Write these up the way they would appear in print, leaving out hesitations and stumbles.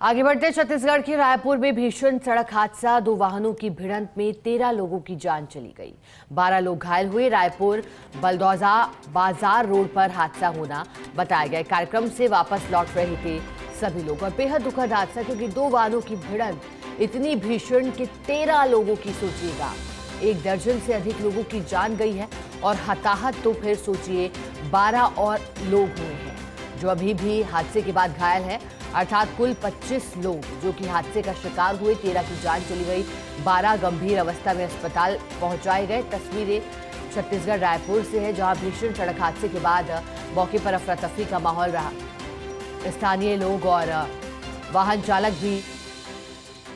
आगे बढ़ते छत्तीसगढ़ के रायपुर में भीषण सड़क हादसा। 2 वाहनों की भिड़ंत में 13 लोगों की जान चली गई, 12 लोग घायल हुए। रायपुर बलदौजा बाजार रोड पर हादसा होना बताया गया। कार्यक्रम से वापस लौट रहे थे सभी लोग और बेहद दुखद हादसा, क्योंकि 2 वाहनों की भिड़ंत इतनी भीषण कि 13 लोगों की, सोचिएगा 1 दर्जन से अधिक लोगों की जान गई है और हताहत तो फिर सोचिए 12 और लोग हुए हैं जो अभी भी हादसे के बाद घायल है। अर्थात कुल 25 लोग जो कि हादसे का शिकार हुए, 13 की जान चली गई, 12 गंभीर अवस्था में अस्पताल पहुंचाए गए। तस्वीरें छत्तीसगढ़ रायपुर से है, जहां भीषण सड़क हादसे के बाद मौके पर अफरा तफरी का माहौल रहा। स्थानीय लोग और वाहन चालक भी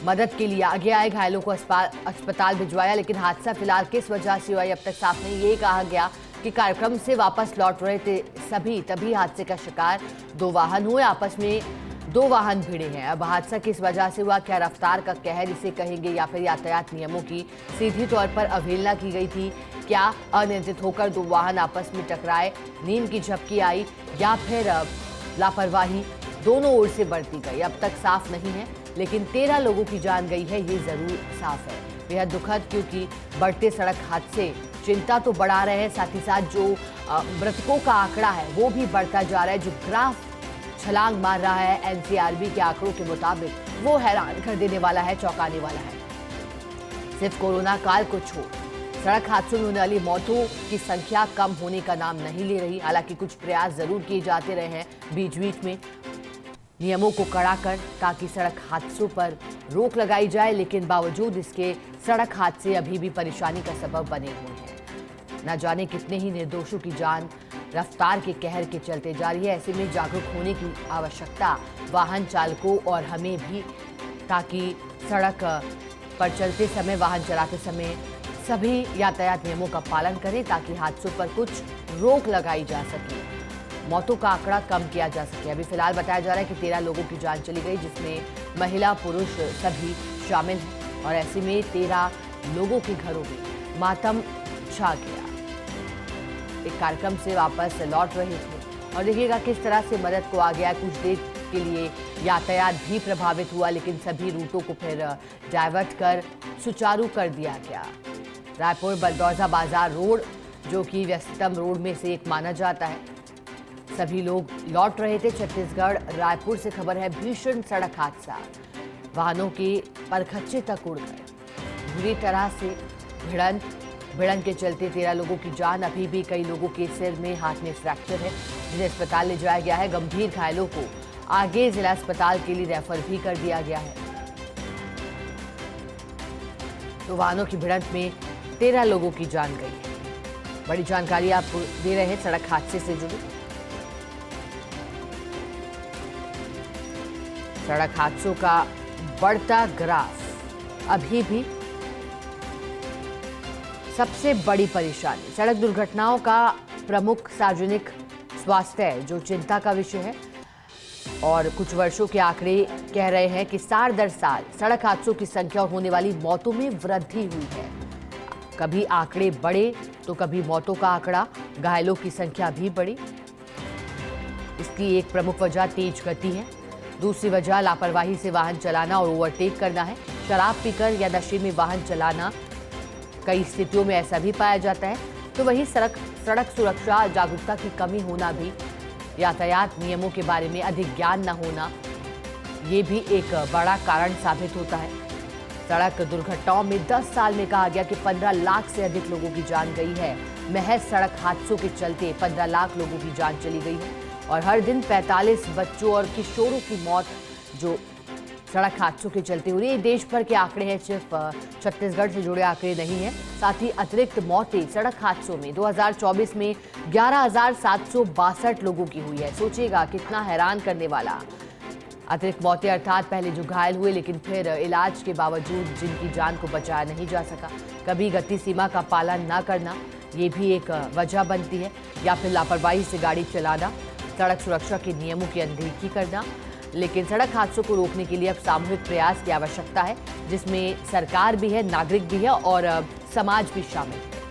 मदद के लिए आगे आए, घायलों को अस्पताल भिजवाया। लेकिन हादसा फिलहाल किस वजह से हुआ अब तक साफ नहीं। ये कहा गया कि कार्यक्रम से वापस लौट रहे थे सभी, तभी हादसे का शिकार 2 वाहन हुए। आपस में 2 वाहन भिड़े हैं। अब हादसा किस वजह से हुआ, क्या रफ्तार का कहर इसे कहेंगे या फिर यातायात नियमों की सीधी तौर पर अवहेलना की गई थी, क्या अनियंत्रित होकर 2 वाहन आपस में टकराए, नींद की झपकी आई या फिर लापरवाही दोनों ओर से बरती गई, अब तक साफ नहीं है। लेकिन 13 लोगों की जान गई है, ये जरूर साफ है। बेहद दुखद, क्योंकि बढ़ते सड़क हादसे चिंता तो बढ़ा रहे हैं, साथ ही साथ जो मृतकों का आंकड़ा है वो भी बढ़ता जा रहा है। जो ग्राफ छलांग मार रहा है एनसीआरबी के आंकड़ों के मुताबिक, वो हैरान कर देने वाला है, चौंकाने वाला है। सिर्फ कोरोना काल को छोड़ सड़क हादसों में होने वाली मौतों की संख्या कम होने का नाम नहीं ले रही। हालांकि कुछ प्रयास जरूर किए जाते रहे हैं बीच बीच में नियमों को कड़ा कर, ताकि सड़क हादसों पर रोक लगाई जाए, लेकिन बावजूद इसके सड़क हादसे अभी भी परेशानी का सबब बने हुए हैं। न जाने कितने ही निर्दोषों की जान रफ्तार के कहर के चलते जा रही है। ऐसे में जागरूक होने की आवश्यकता वाहन चालकों और हमें भी, ताकि सड़क पर चलते समय, वाहन चलाते समय सभी यातायात नियमों का पालन करें, ताकि हादसों पर कुछ रोक लगाई जा सके, मौतों का आंकड़ा कम किया जा सके। अभी फिलहाल बताया जा रहा है कि 13 लोगों की जान चली गई, जिसमें महिला पुरुष सभी शामिल हैं। और ऐसे में 13 लोगों के घरों में मातम छा गया। एक कार्यक्रम से वापस लौट रहे थे और देखिएगा किस तरह से मदद को आ गया। कुछ देर के लिए यातायात भी प्रभावित हुआ, लेकिन सभी रूटों को फिर डाइवर्ट कर सुचारू कर दिया गया। रायपुर बलदौजा बाजार रोड, जो कि व्यस्ततम रोड में से एक माना जाता है, सभी लोग लौट रहे थे छत्तीसगढ़। रायपुर से खबर है भीषण सड़क हादसा, वाहनों के परखच्चे तक उड़ गए। बुरी तरह से भिड़ंत के चलते 13 लोगों की जान, अभी भी कई लोगों के सिर में, हाथ में फ्रैक्चर है, जिन्हें अस्पताल ले जाया गया है। गंभीर घायलों को आगे जिला अस्पताल के लिए रेफर भी कर दिया गया है। तो वाहनों की भिड़ंत में 13 लोगों की जान गई है। बड़ी जानकारी आपको दे रहे हैं सड़क हादसे से जुड़ी। सड़क हादसों का बढ़ता ग्राफ अभी भी सबसे बड़ी परेशानी। सड़क दुर्घटनाओं का प्रमुख सार्वजनिक स्वास्थ्य है, जो चिंता का विषय है। और कुछ वर्षों के आंकड़े कह रहे हैं कि साल दर साल सड़क हादसों की संख्या और होने वाली मौतों में वृद्धि हुई है। कभी आंकड़े बढ़े तो कभी मौतों का आंकड़ा, घायलों की संख्या भी बढ़ी। इसकी एक प्रमुख वजह तेज गति है, दूसरी वजह लापरवाही से वाहन चलाना और ओवरटेक करना है। शराब पीकर या नशे में वाहन चलाना कई स्थितियों में ऐसा भी पाया जाता है। तो वहीं सड़क सुरक्षा जागरूकता की कमी होना भी, यातायात नियमों के बारे में अधिक ज्ञान न होना, ये भी एक बड़ा कारण साबित होता है। सड़क दुर्घटनाओं में 10 साल में कहा गया कि 15 लाख से अधिक लोगों की जान गई है। महज सड़क हादसों के चलते 15 लाख लोगों की जान चली गई है और हर दिन 45 बच्चों और किशोरों की मौत जो सड़क हादसों के चलते हो रही है। देश भर के आंकड़े हैं, सिर्फ छत्तीसगढ़ से जुड़े आंकड़े नहीं हैं। साथ ही अतिरिक्त मौतें सड़क हादसों में 2024 में 11,762 लोगों की हुई है। सोचिएगा कितना हैरान करने वाला। अतिरिक्त मौतें अर्थात पहले जो घायल हुए, लेकिन फिर इलाज के बावजूद जिनकी जान को बचाया नहीं जा सका। कभी गति सीमा का पालन न करना, ये भी एक वजह बनती है, या फिर लापरवाही से गाड़ी चलाना, सड़क सुरक्षा के नियमों की अनदेखी करना। लेकिन सड़क हादसों को रोकने के लिए अब सामूहिक प्रयास की आवश्यकता है, जिसमें सरकार भी है, नागरिक भी है और समाज भी शामिल है।